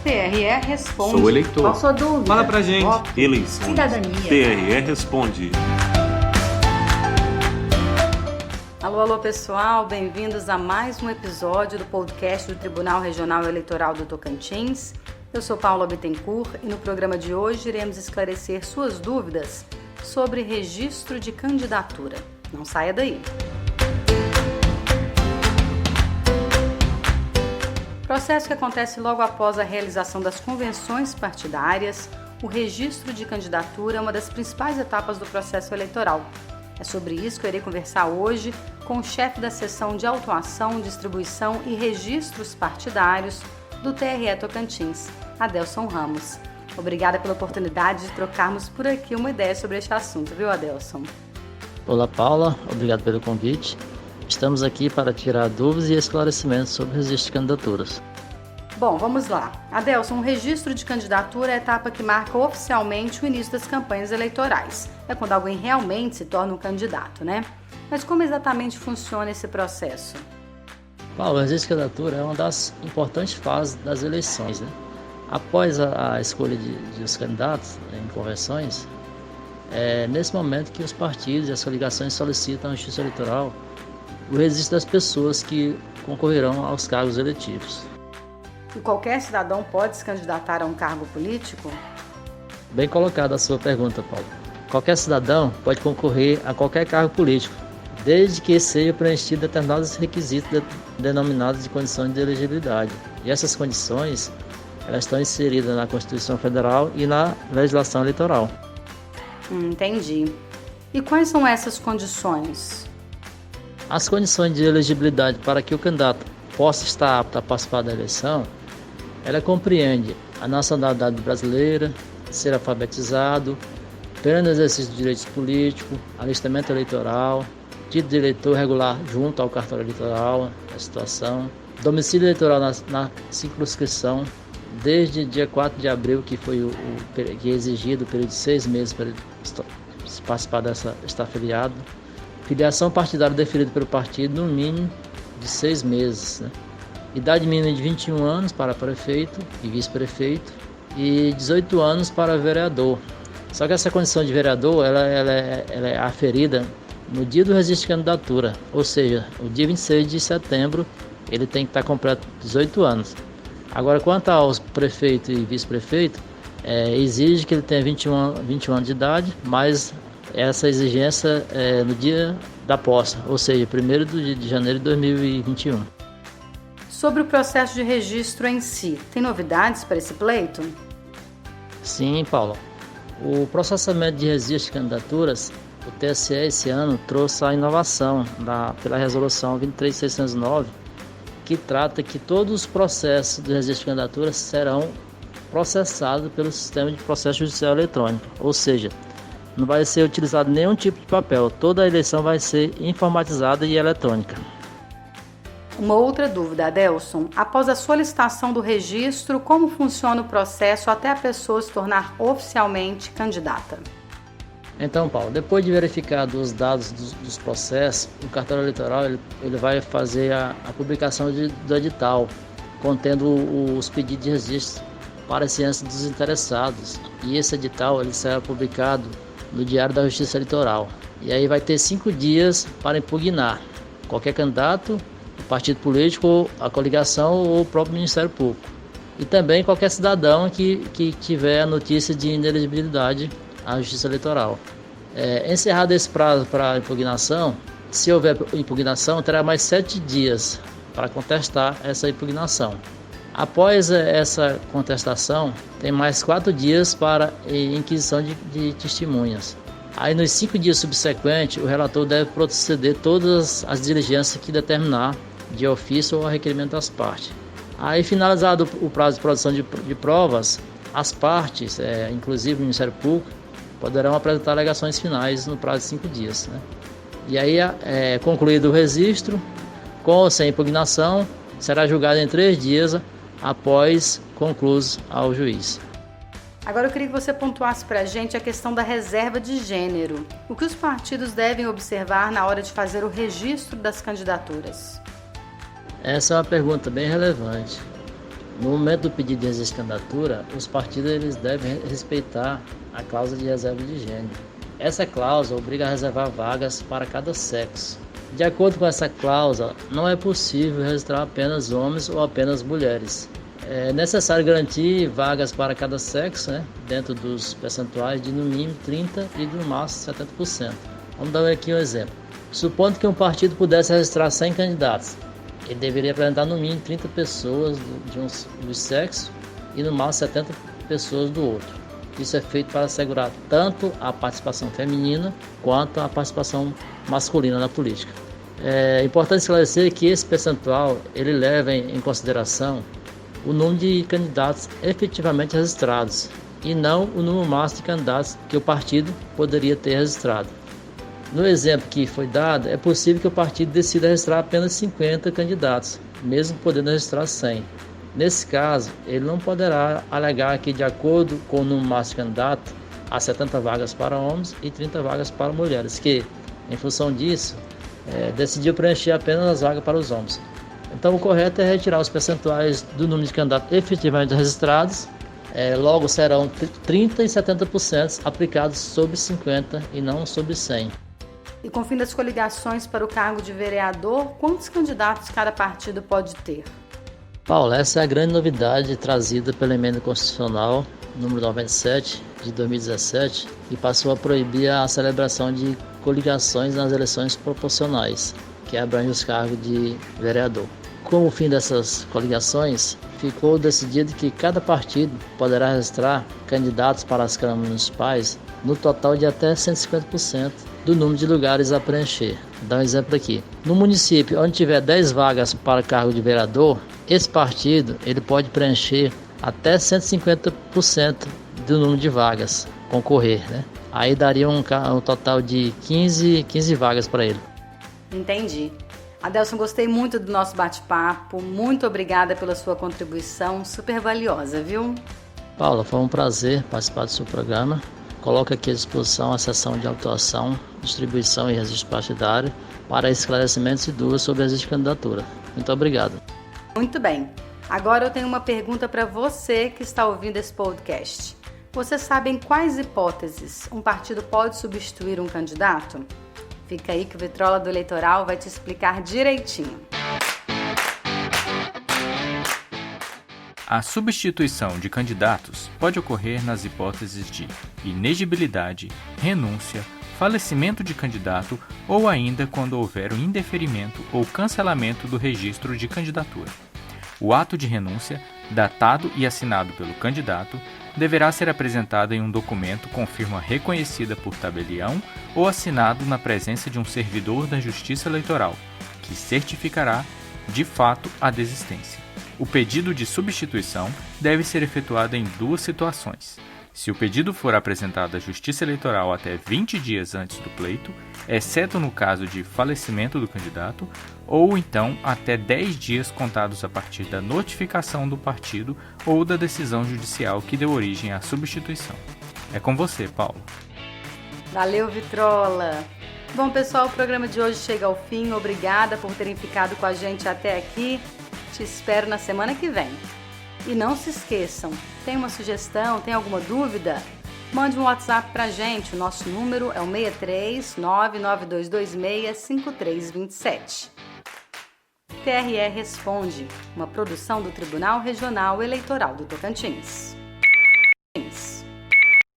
TRE Responde. Sou eleitor. Qual sua dúvida? Fala pra gente. Voto. Eleições. Cidadania. TRE Responde. Alô, pessoal. Bem-vindos a mais um episódio do podcast do Tribunal Regional Eleitoral do Tocantins. Eu sou Paula Bittencourt e no programa de hoje iremos esclarecer suas dúvidas sobre registro de candidatura. Não saia daí. Processo que acontece logo após a realização das convenções partidárias, o registro de candidatura é uma das principais etapas do processo eleitoral. É sobre isso que eu irei conversar hoje com o chefe da seção de autuação, distribuição e registros partidários do TRE Tocantins, Adelson Ramos. Obrigada pela oportunidade de trocarmos por aqui uma ideia sobre este assunto, viu, Adelson? Olá, Paula. Obrigado pelo convite. Estamos aqui para tirar dúvidas e esclarecimentos sobre o registro de candidaturas. Bom, vamos lá. Adelson, o registro de candidatura é a etapa que marca oficialmente o início das campanhas eleitorais. É quando alguém realmente se torna um candidato, né? Mas como exatamente funciona esse processo? Paulo, o registro de candidatura é uma das importantes fases das eleições, né? Após a escolha dos candidatos em convenções, é nesse momento que os partidos e as coligações solicitam à Justiça Eleitoral o registro das pessoas que concorrerão aos cargos eletivos. E qualquer cidadão pode se candidatar a um cargo político? Bem colocada a sua pergunta, Paulo. Qualquer cidadão pode concorrer a qualquer cargo político, desde que seja preenchido determinados requisitos denominados de condições de elegibilidade. E essas condições, elas estão inseridas na Constituição Federal e na legislação eleitoral. Entendi. E quais são essas condições? As condições de elegibilidade para que o candidato possa estar apto a participar da eleição, ela compreende a nacionalidade brasileira, ser alfabetizado, pleno exercício de direitos políticos, alistamento eleitoral, título de eleitor regular junto ao cartório eleitoral, a situação, domicílio eleitoral na circunscrição, desde dia 4 de abril, que foi que é exigido o período de 6 meses para ele participar estar afiliado, filiação partidária deferida pelo partido no mínimo de 6 meses, né? Idade mínima de 21 anos para prefeito e vice-prefeito e 18 anos para vereador. Só que essa condição de vereador ela é aferida no dia do registro de candidatura, ou seja, o dia 26 de setembro ele tem que estar completo 18 anos. Agora, quanto aos prefeito e vice-prefeito, exige que ele tenha 21 anos de idade, mas essa exigência é no dia da posse, ou seja, 1º de janeiro de 2021. Sobre o processo de registro em si, tem novidades para esse pleito? Sim, Paulo. O processamento de registro de candidaturas, o TSE esse ano trouxe a inovação pela resolução 23609, que trata que todos os processos de registro de candidaturas serão processados pelo sistema de processo judicial eletrônico, ou seja, não vai ser utilizado nenhum tipo de papel, toda a eleição vai ser informatizada e eletrônica. Uma outra dúvida, Adelson. Após a solicitação do registro, como funciona o processo até a pessoa se tornar oficialmente candidata? Então, Paulo, depois de verificar os dados dos processos, o cartório eleitoral ele vai fazer a publicação do edital, contendo os pedidos de registro para a ciência dos interessados. E esse edital ele será publicado no Diário da Justiça Eleitoral. E aí vai ter 5 dias para impugnar qualquer candidato, o partido político, a coligação ou o próprio Ministério Público. E também qualquer cidadão que tiver a notícia de inelegibilidade à Justiça Eleitoral. Encerrado esse prazo para impugnação, se houver impugnação, terá mais 7 dias para contestar essa impugnação. Após essa contestação, tem mais 4 dias para inquisição de testemunhas. Aí nos 5 dias subsequentes, o relator deve proceder todas as diligências que determinar de ofício ou a requerimento das partes. Aí finalizado o prazo de produção de provas, as partes, inclusive o Ministério Público, poderão apresentar alegações finais no prazo de 5 dias. Né? E aí, concluído o registro, com ou sem impugnação, será julgado em 3 dias após concluído ao juiz. Agora eu queria que você pontuasse para a gente a questão da reserva de gênero. O que os partidos devem observar na hora de fazer o registro das candidaturas? Essa é uma pergunta bem relevante. No momento do pedido de registro de candidatura, os partidos eles devem respeitar a cláusula de reserva de gênero. Essa cláusula obriga a reservar vagas para cada sexo. De acordo com essa cláusula, não é possível registrar apenas homens ou apenas mulheres. É necessário garantir vagas para cada sexo, dentro dos percentuais de no mínimo 30% e no máximo 70%. Vamos dar aqui um exemplo. Supondo que um partido pudesse registrar 100 candidatos, ele deveria apresentar no mínimo 30 pessoas de um sexo e no máximo 70 pessoas do outro. Isso é feito para assegurar tanto a participação feminina quanto a participação masculina na política. É importante esclarecer que esse percentual ele leva em consideração o número de candidatos efetivamente registrados e não o número máximo de candidatos que o partido poderia ter registrado. No exemplo que foi dado, é possível que o partido decida registrar apenas 50 candidatos, mesmo podendo registrar 100. Nesse caso, ele não poderá alegar que, de acordo com o número máximo de candidatos, há 70 vagas para homens e 30 vagas para mulheres, que, em função disso, decidiu preencher apenas as vagas para os homens. Então, o correto é retirar os percentuais do número de candidatos efetivamente registrados, logo serão 30% e 70% aplicados sobre 50 e não sobre 100. E com o fim das coligações para o cargo de vereador, quantos candidatos cada partido pode ter? Paulo, essa é a grande novidade trazida pela emenda constitucional número 97 de 2017, que passou a proibir a celebração de coligações nas eleições proporcionais, que abrange os cargos de vereador. Com o fim dessas coligações, ficou decidido que cada partido poderá registrar candidatos para as câmaras municipais no total de até 150% do número de lugares a preencher. Vou dar um exemplo aqui. No município onde tiver 10 vagas para cargo de vereador, esse partido ele pode preencher até 150% do número de vagas, concorrer, Aí daria um total de 15 vagas para ele. Entendi. Adelson, gostei muito do nosso bate-papo. Muito obrigada pela sua contribuição, super valiosa, viu? Paula, foi um prazer participar do seu programa. Coloco aqui à disposição a seção de autuação, distribuição e registro partidário para esclarecimentos e dúvidas sobre a candidatura. Muito obrigado. Muito bem. Agora eu tenho uma pergunta para você que está ouvindo esse podcast. Você sabe em quais hipóteses um partido pode substituir um candidato? Fica aí que o Vitrola do Eleitoral vai te explicar direitinho. A substituição de candidatos pode ocorrer nas hipóteses de inegibilidade, renúncia, falecimento de candidato ou ainda quando houver o indeferimento ou cancelamento do registro de candidatura. O ato de renúncia, datado e assinado pelo candidato, deverá ser apresentado em um documento com firma reconhecida por tabelião ou assinado na presença de um servidor da Justiça Eleitoral, que certificará, de fato, a desistência. O pedido de substituição deve ser efetuado em duas situações. Se o pedido for apresentado à Justiça Eleitoral até 20 dias antes do pleito, exceto no caso de falecimento do candidato, ou então até 10 dias contados a partir da notificação do partido ou da decisão judicial que deu origem à substituição. É com você, Paulo. Valeu, Vitrola! Bom, pessoal, o programa de hoje chega ao fim. Obrigada por terem ficado com a gente até aqui. Te espero na semana que vem. E não se esqueçam, tem uma sugestão, tem alguma dúvida? Mande um WhatsApp pra gente, o nosso número é o 63 99226 5327. TRE Responde, uma produção do Tribunal Regional Eleitoral do Tocantins.